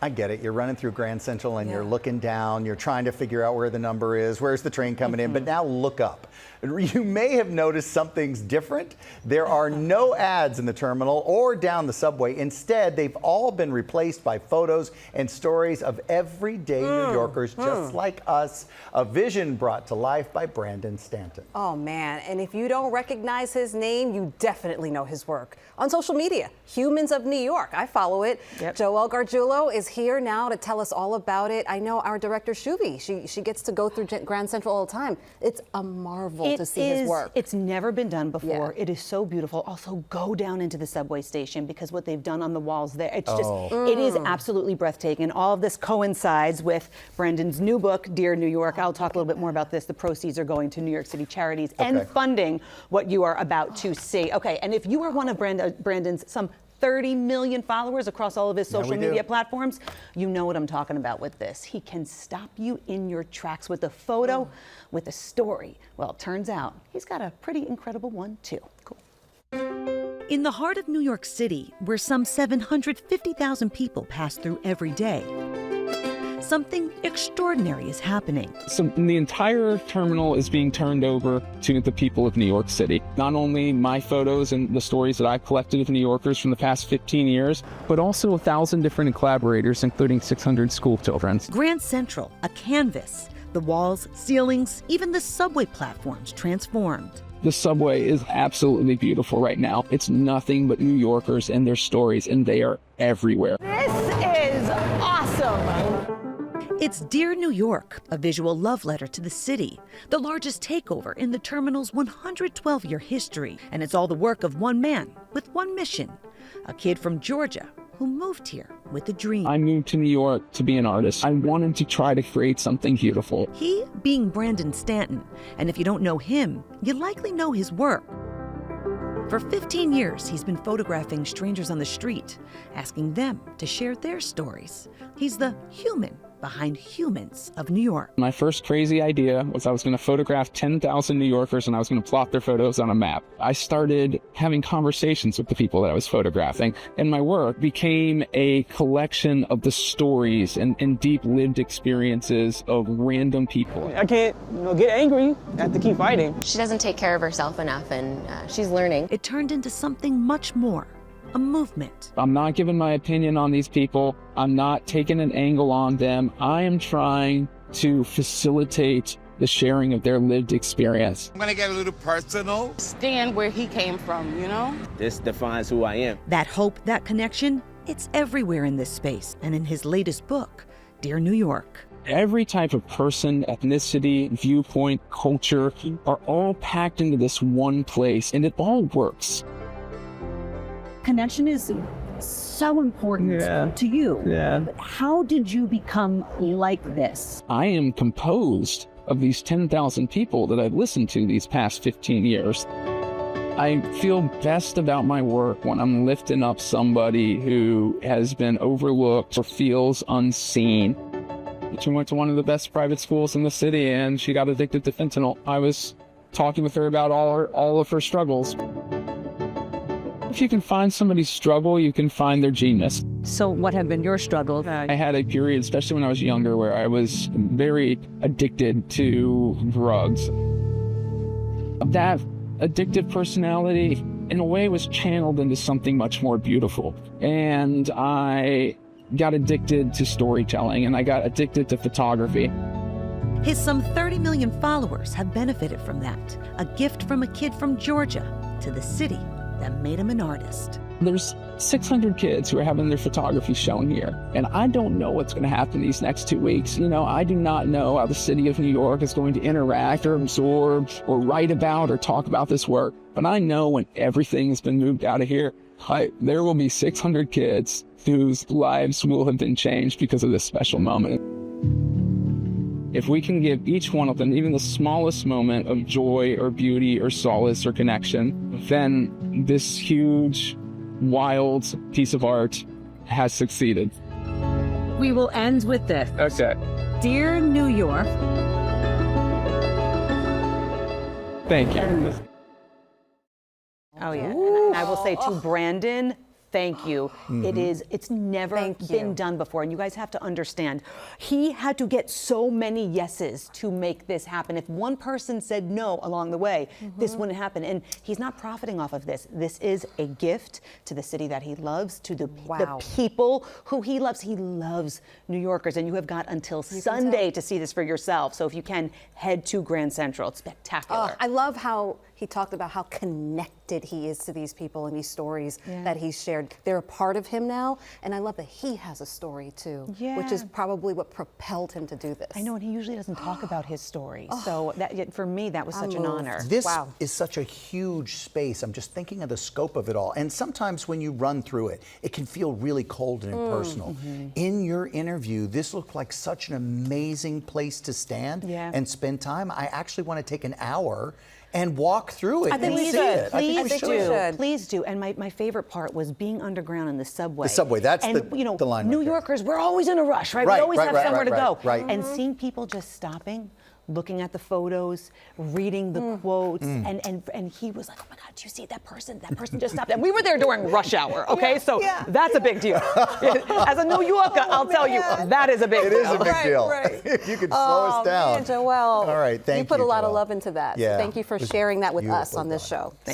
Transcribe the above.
I get it. You're running through Grand Central and you're looking down, you're trying to figure out where the number is, where's the train coming in, but now look up. You may have noticed something's different. There are no ads in the terminal or down the subway. Instead, they've all been replaced by photos and stories of everyday New Yorkers just like us. A vision brought to life by Brandon Stanton. Oh man, and if you don't recognize his name, you definitely know his work. On social media, Humans of New York, I follow it. Joelle Garguilo is here now to tell us all about it. I know our director, Shuvi, she gets to go through Grand Central all the time. It's a marvel to see his work. It's never been done before. It is so beautiful. Also, go down into the subway station because what they've done on the walls there, it's just, it is absolutely breathtaking. All of this coincides with Brandon's new book, Dear New York. I'll talk a little bit more about this. The proceeds are going to New York City charities and funding what you are about to see. Okay, and if you are one of Brandon's some 30 million followers across all of his social media platforms, you know what I'm talking about with this. He can stop you in your tracks with a photo, with a story. Well, it turns out he's got a pretty incredible one too. Cool. In the heart of New York City, where some 750,000 people pass through every day, something extraordinary is happening. So the entire terminal is being turned over to the people of New York City. Not only my photos and the stories that I've collected of New Yorkers from the past 15 years, but also 1,000 different collaborators, including 600 school children. Grand Central, a canvas. The walls, ceilings, even the subway platforms transformed. The subway is absolutely beautiful right now. It's nothing but New Yorkers and their stories, and they are everywhere. This is awesome. It's Dear New York, a visual love letter to the city, the largest takeover in the terminal's 112-year history. And it's all the work of one man with one mission, a kid from Georgia who moved here with a dream. I moved to New York to be an artist. I wanted to try to create something beautiful. He being Brandon Stanton, and if you don't know him, you likely know his work. For 15 years, he's been photographing strangers on the street, asking them to share their stories. He's the human behind Humans of New York. My first crazy idea was I was going to photograph 10,000 New Yorkers and I was going to plot their photos on a map. I started having conversations with the people that I was photographing, and my work became a collection of the stories and deep lived experiences of random people. I can't, get angry. I have to keep fighting. She doesn't take care of herself enough, and she's learning. It turned into something much more. A movement. I'm not giving my opinion on these people. I'm not taking an angle on them. I am trying to facilitate the sharing of their lived experience. I'm gonna get a little personal. Stand where he came from, This defines who I am. That hope, that connection, it's everywhere in this space and in his latest book, Dear New York. Every type of person, ethnicity, viewpoint, culture are all packed into this one place, and it all works. Connection is so important to you. But how did you become like this? I am composed of these 10,000 people that I've listened to these past 15 years. I feel best about my work when I'm lifting up somebody who has been overlooked or feels unseen. She went to one of the best private schools in the city and she got addicted to fentanyl. I was talking with her about all of her struggles. If you can find somebody's struggle, you can find their genius. So what have been your struggles? I had a period, especially when I was younger, where I was very addicted to drugs. That addictive personality, in a way, was channeled into something much more beautiful. And I got addicted to storytelling, and I got addicted to photography. His some 30 million followers have benefited from that. A gift from a kid from Georgia to the city that made him an artist. There's 600 kids who are having their photography shown here, and I don't know what's going to happen these next 2 weeks. I do not know how the city of New York is going to interact or absorb or write about or talk about this work, but I know when everything has been moved out of here, there will be 600 kids whose lives will have been changed because of this special moment. If we can give each one of them even the smallest moment of joy or beauty or solace or connection, then this huge, wild piece of art has succeeded. We will end with this. Okay. Dear New York. Thank you. Oh, yeah. And I will say to Brandon, Thank you. It's never been done before. And you guys have to understand, he had to get so many yeses to make this happen. If one person said no along the way, this wouldn't happen. And he's not profiting off of this. This is a gift to the city that he loves, to the people who he loves. He loves New Yorkers. And you have got until Sunday to see this for yourself. So if you can, head to Grand Central. It's spectacular. I love how he talked about how connected he is to these people and these stories that he's shared. They're a part of him now, and I love that he has a story too, which is probably what propelled him to do this. I know, and he usually doesn't talk about his story. So that, for me, that was such an honor. This is such a huge space. I'm just thinking of the scope of it all. And sometimes when you run through it, it can feel really cold and impersonal. In your interview, this looked like such an amazing place to stand and spend time. I actually want to take an hour and walk through it and see it. Please do. And my favorite part was being underground in the subway. The subway, that's and, the line. New Yorkers, we're always in a rush, right? We always have somewhere to go. And seeing people just stopping, looking at the photos, reading the quotes, and he was like, oh my God, do you see that person? That person just stopped. And we were there during rush hour, okay? So that's a big deal. As a New Yorker, I'll tell you, that is a big deal. It is a big deal. If you could slow us down. Man, Joelle, all right, thank you. You put a lot of love into that. Yeah, so thank you for sharing that with us on this show.